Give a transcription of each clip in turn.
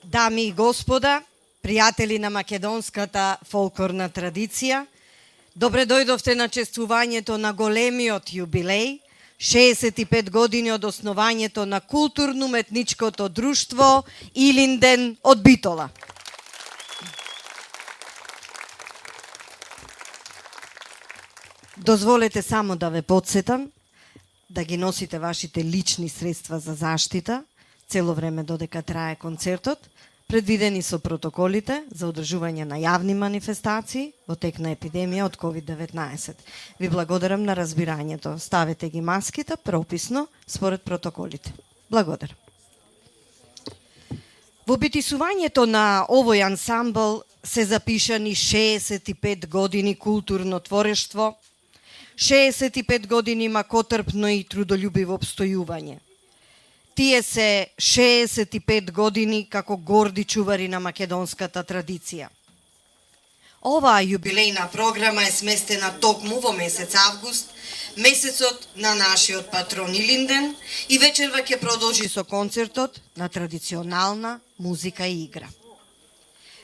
Дами и господа, пријатели на македонската фолклорна традиција, добре дојдовте на чествувањето на големиот јубилеј, 65 години од основањето на културно-уметничкото друштво Илинден од Битола. Дозволете само да ве подсетам да ги носите вашите лични средства за заштита цело време додека трае концертот, предвидени со протоколите за одржување на јавни манифестации во тек на епидемија од COVID-19. Ви благодарам на разбирањето. Ставете ги маските прописно според протоколите. Благодарам. Во битисувањето на овој ансамбл се запишани 65 години културно творештво, 65 години макотрпно и трудолюбиво обстојување. Тие се 65 години како горди чувари на македонската традиција. Оваа јубилејна програма е сместена токму во месец август, месецот на нашиот патрон Илинден, и вечерва ќе продолжи со концертот на традиционална музика и игра.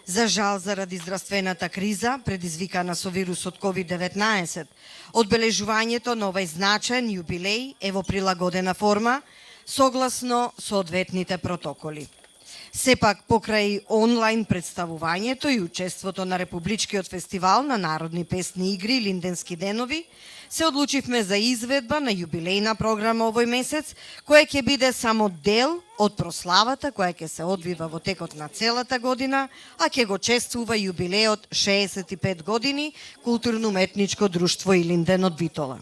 За жал, заради здравствената криза, предизвикана со вирусот COVID-19, одбележувањето на овој значаен јубилеј е во прилагодена форма, согласно соодветните протоколи. Сепак, покрај онлайн представувањето и учеството на Републичкиот фестивал на народни песни игри Линденски денови, се одлучивме за изведба на јубилејна програма овој месец, која ќе биде само дел од прославата која ќе се одвива во текот на целата година, а ќе го чествува јубилеот 65 години културно-уметничко друштво Илинден од Битола.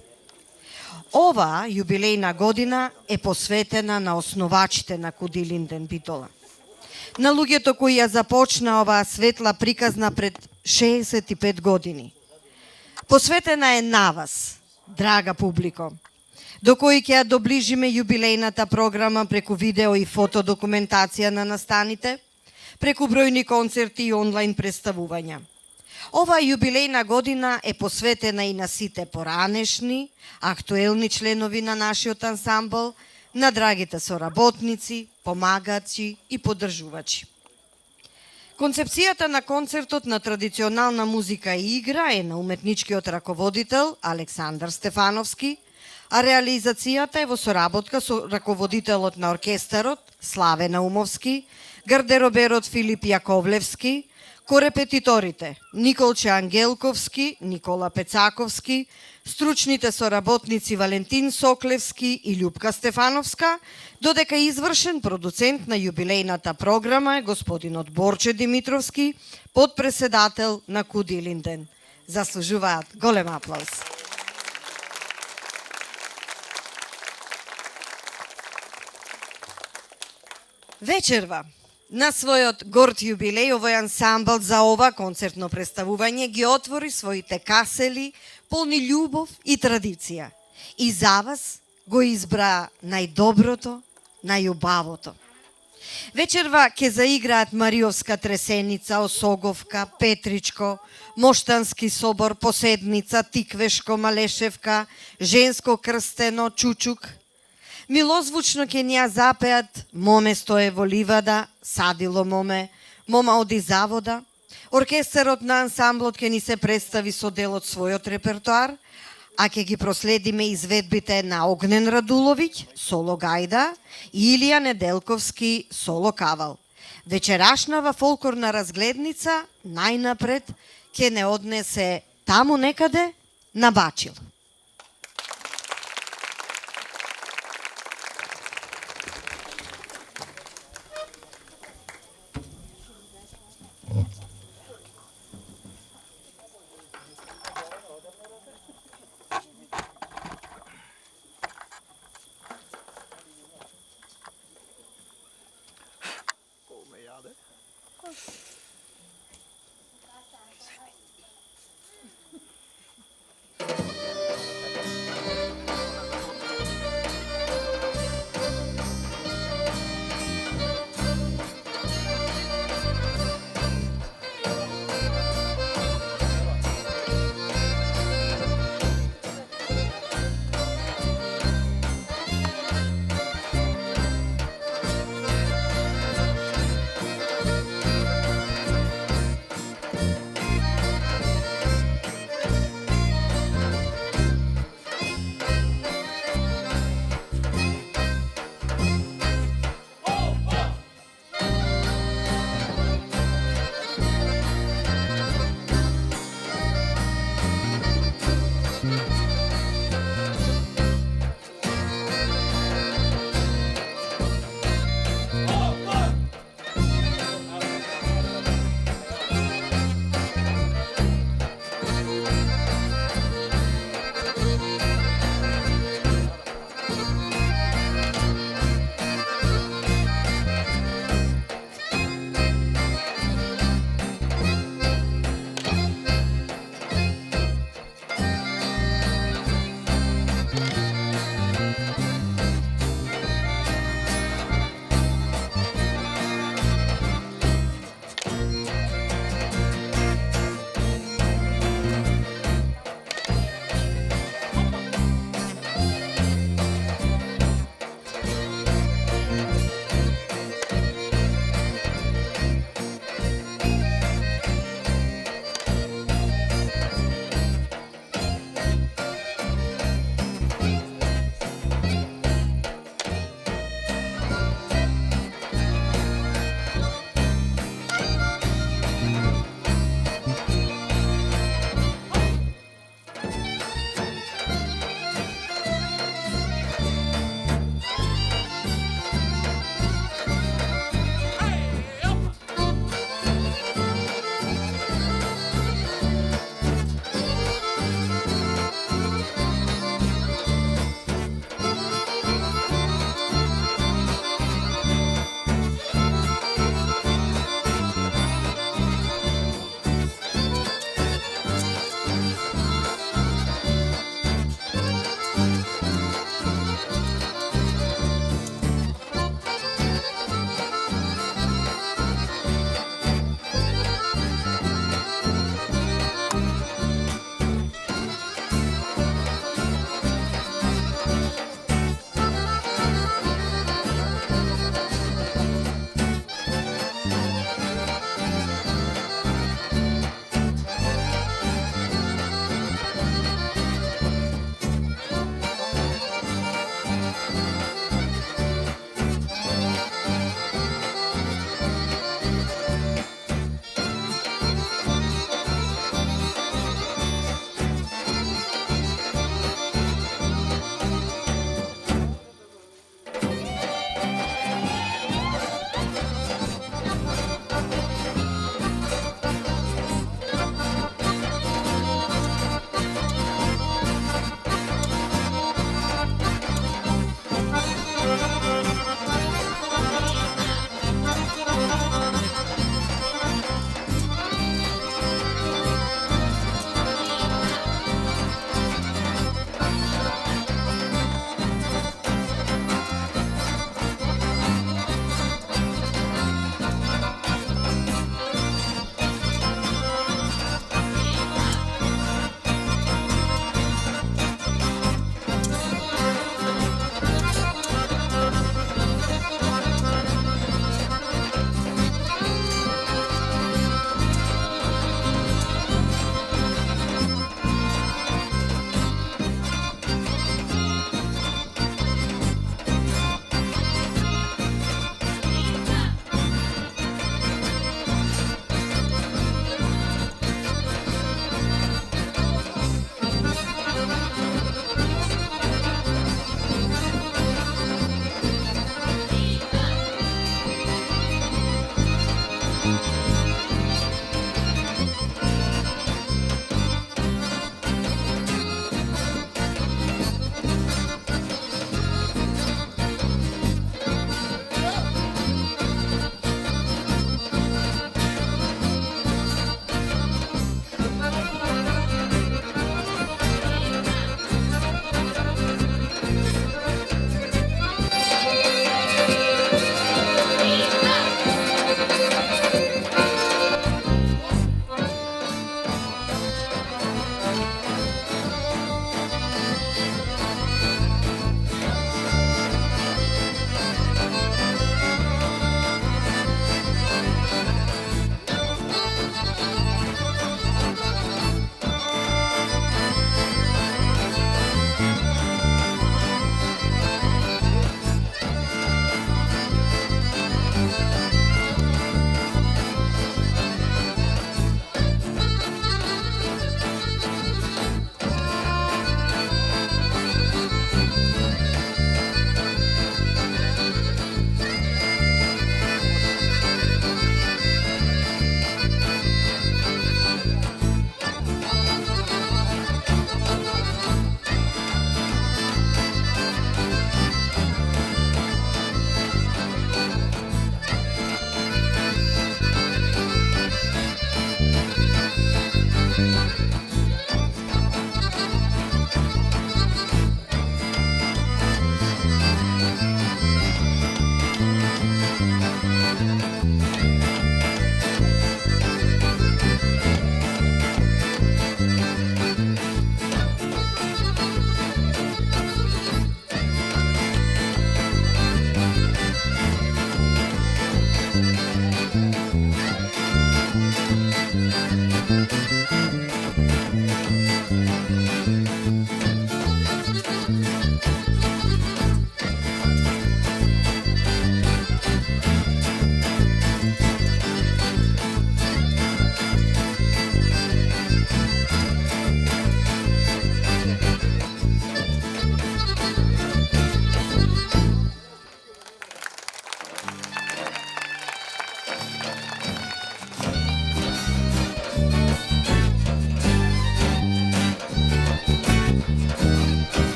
Ова јубилејна година е посветена на основачите на КУД Илинден Битола. На луѓето кои ја започна оваа светла приказна пред 65 години. Посветена е на вас, драга публико, до кои ќе ја доближиме јубилејната програма преку видео и фотодокументација на настаните, преку бројни концерти и онлайн представувања. Оваа јубилејна година е посветена и на сите поранешни, актуелни членови на нашиот ансамбл, на драгите соработници, помагачи и поддржувачи. Концепцијата на концертот на традиционална музика и игра е на уметничкиот раководител Александар Стефановски, а реализацијата е во соработка со раководителот на оркестарот Славе Наумовски, гардероберот Филип Јаковлевски, корепетиторите Николче Ангелковски, Никола Пецаковски, стручните соработници Валентин Соклевски и Љупка Стефановска, додека извршен продуцент на јубилејната програма е господинот Борче Димитровски, подпредседател на КУД Илинден. Заслужуваат голем аплауз. Вечерва на својот горд јубилеј, овој ансамбл за ова концертно представување ги отвори своите касели полни љубов и традиција. И за вас го избра најдоброто, најубавото. Вечерва ќе заиграат Мариовска тресеница, Осоговка, Петричко, Моштански собор, Поседница, Тиквешко, Малешевка, Женско крстено, Чучук. Милозвучно ќе ни ја запеат Моме стое во ливада, Садило моме, Мома оди завода. Оркестарот на ансамблот ќе ни се представи со дел од својот репертоар, а ќе ги проследиме изведбите на Огнен Радуловиќ, соло гајда, и Илија Неделковски, соло кавал. Вечерашнава фолклорна разгледница најнапред ќе не однесе таму некаде на Бачил.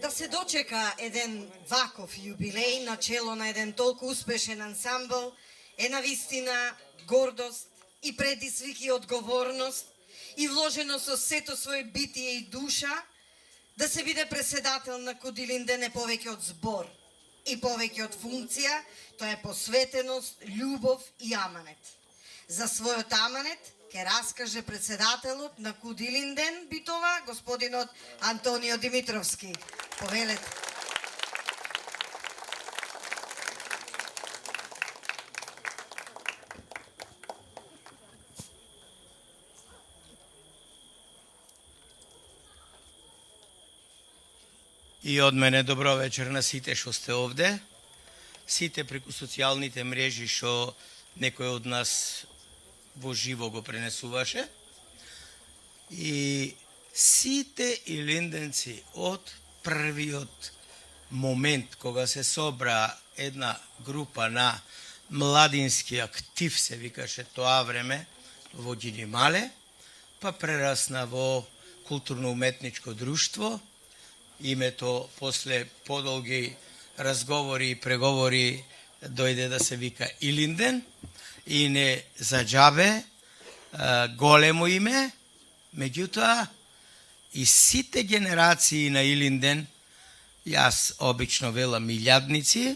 Да се дочека еден ваков юбилеј на чело на еден толку успешен ансамбл е навистина гордост и предизвик и одговорност и вложено со сето своје битие и душа да се биде преседател на Кудилинден е повеќе од збор и повеќе од функција, тоа е посветеност, љубов и аманет. За својот аманет ке раскаже председателот на Кудилинден битова, господинот Антонио Димитровски. Повелете. И од мене добро вечер на сите што сте овде, сите преку социјалните мрежи што некој од нас во живо го пренесуваше и сите илинденци од првиот момент кога се собра една група на младински актив, се викаше тоа време, во Гинимале, па прерасна во културно-уметничко друштво. Името после подолги разговори и преговори дојде да се вика Илинден и не за џабе, големо име, меѓутоа и сите генерации на Илинден, јас обично велам илјадници,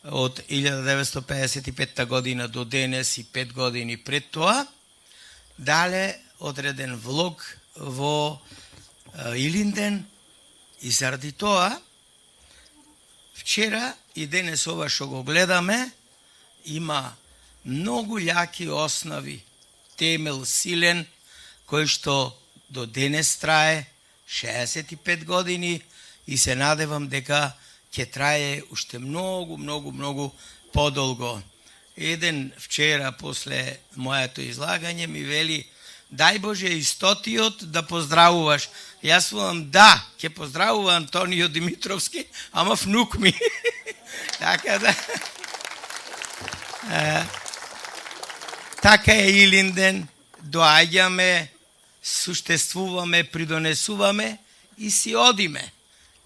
од 1955 година до денес и 5 години пред тоа, дале одреден влог во Илинден и заради тоа, вчера и денес ова што го гледаме, има многу јаки основи, темел силен, кој што до денес трае 65 години и се надевам дека ќе трае уште многу подолго. Еден вчера после моето излагање ми вели: дај Боже и 100-тиот да поздравуваш. Јас велам да, ќе поздравува Антонио Димитровски, ама внук ми. Така да. Така е Илинден, доаѓаме, суштествуваме, придонесуваме и си одиме,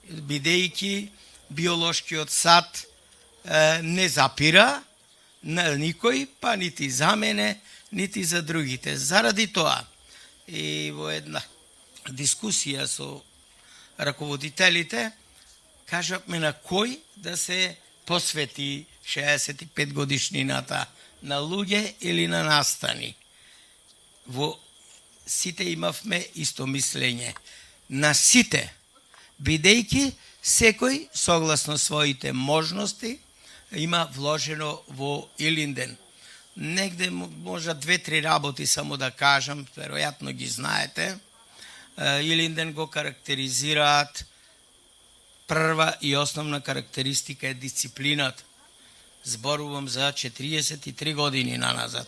бидејќи биолошкиот сад не запира на никој, па нити за мене, нити за другите. Заради тоа и во една дискусија со раководителите кажавме на кој да се посвети 65 годишнината, на луѓе или на настани. Во сите имавме исто мислење. На сите, бидејќи секој согласно своите можности има вложено во Илинден. Негде може 2-3 работи само да кажам, веројатно ги знаете. Илинден го карактеризираат Прва и основна карактеристика е дисциплината. Зборувам за 43 години наназад.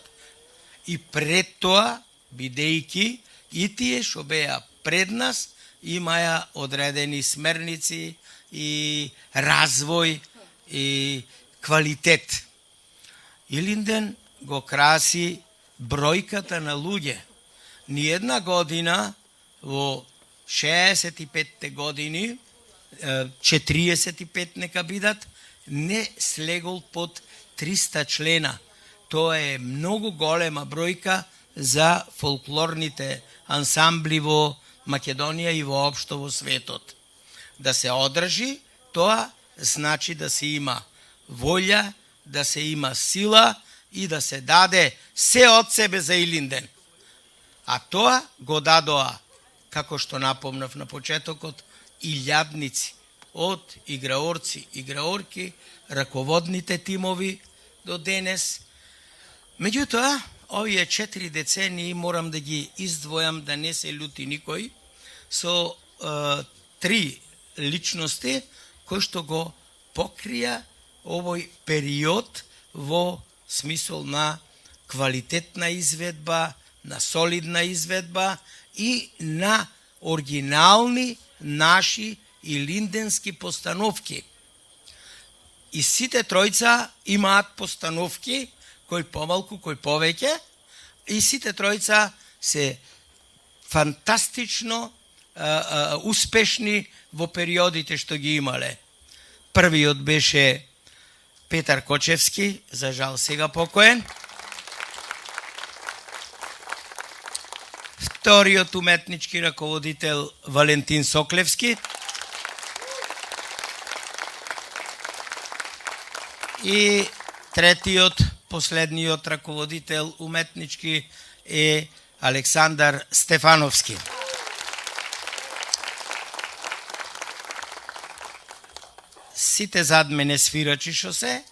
И пред тоа, бидејќи и тие што беа пред нас, имаја одредени смерници и развој и квалитет. Илинден го краси бројката на луѓе. Ниедна година во 65 години, 45 нека бидат, не слегол под 300 члена. Тоа е многу голема бројка за фолклорните ансамбли во Македонија и воопшто во светот. Да се одржи, тоа значи да се има волја, да се има сила и да се даде се од себе за Илинден. А тоа го дадоа, како што напомнав на почетокот, илјадници од играорци, играорки, раководните тимови до денес. Меѓутоа, овие 4 децении морам да ги издвојам да не се љути никој, со 3 личности кои што го покрија овој период во смисол на квалитетна изведба, на солидна изведба и на оригинални наши илинденски постановки. И сите тројца имаат постановки, кој помалку, кој повеќе, и сите тројца се фантастично успешни во периодите што ги имале. Првиот беше Петар Кочевски, за жал сега покоен. Вториот уметнички раководител Валентин Соклевски. И третиот, последниот раководител уметнички е Александар Стефановски. Сите зад мене свирачи што се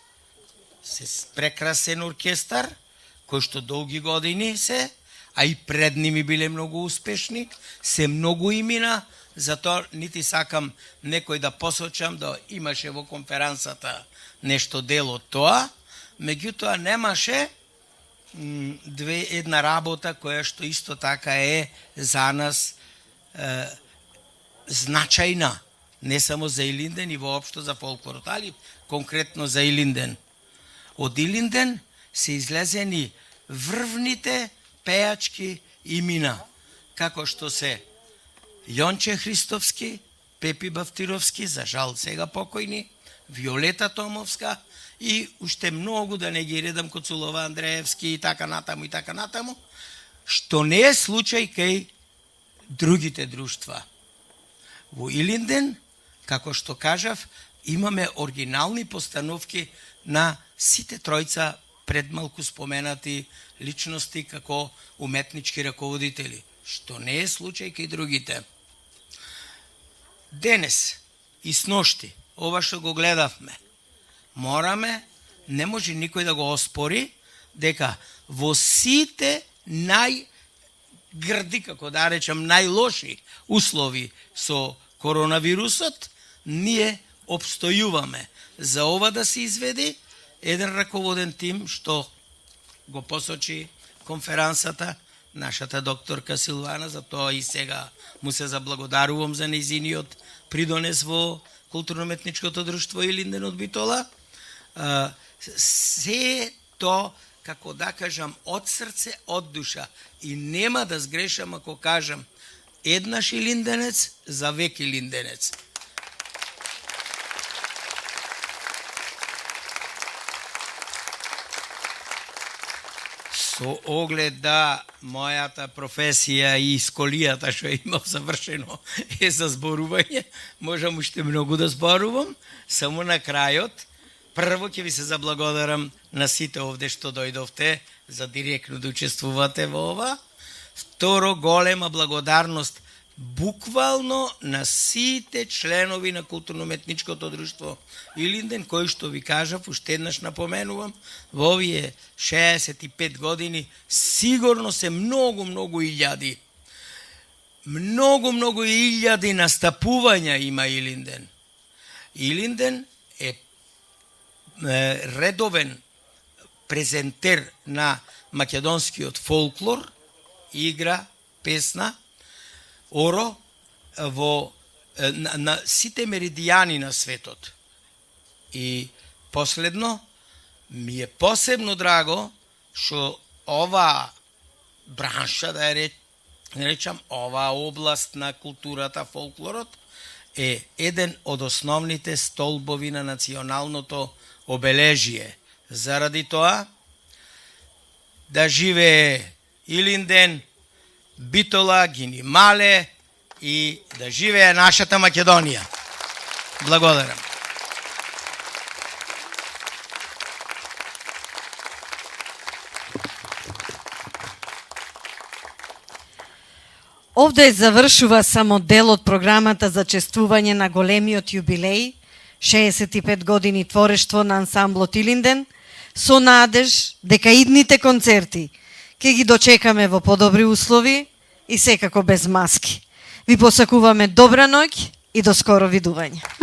прекрасен оркестар, кој што долги години се, а и пред ними биле многу успешни, се многу имена, затоа нити сакам некој да посочам да имаше во конференцата нешто дел од тоа, меѓутоа немаше една работа која што исто така е за нас значајна, не само за Илинден и воопшто за фолклорот, али конкретно за Илинден. Од Илинден се излезени врвните пејачки имена, како што се Јонче Христовски, Пепи Бавтировски, за жал сега покојни, Виолета Томовска и уште многу, да не ги редам, Коцулова Андреевски и така натаму, што не е случај кај другите друштва. Во Илинден, како што кажав, имаме оригинални постановки на сите тројца предмалку споменати личности како уметнички раководители, што не е случај кај другите. Денес и сношти, ова што го гледавме, не може никој да го оспори, дека во сите најгрди, како да речам, најлоши услови со коронавирусот, ние обстојуваме за ова да се изведе еден раководен тим, што го посочи конференцата, нашата докторка Силвана, за тоа и сега му се заблагодарувам за нејзиниот придонес во културно-уметничкото друштво Илинден од Битола. Се то, како да кажам, од срце, од душа. И нема да сгрешам ако кажам еднаш илинденец, за век илинденец. Со оглед да мојата професија и сколијата што имам завршено е за зборување, можам уште многу да зборувам, само на крајот. Прво ќе ви се заблагодарам на сите овде што дојдовте за директно да учествувате во ова. Второ, голема благодарност буквално на сите членови на културно-уметничкото друштво Илинден, кои што ви кажав, уште еднаш напоменувам, во овие 65 години сигурно се многу илјади. Многу илјади настапувања има Илинден. Илинден е редовен презентер на македонскиот фолклор, игра, песна, оро во на сите меридијани на светот. И последно, ми е посебно драго што ова бранша, да ја речам, ова област на културата, фолклорот, е еден од основните столбови на националното обележие. Заради тоа, да живее Илинден, Битола, Гинимале и да живее нашата Македонија. Благодарам. Овде завршува само дел од програмата за чествување на големиот јубилеј, 65 години творештво на ансамблот Илинден, со надеж дека идните концерти ќе ги дочекаме во подобри услови и секако без маски. Ви посакуваме добра ноќ и до скоро видување.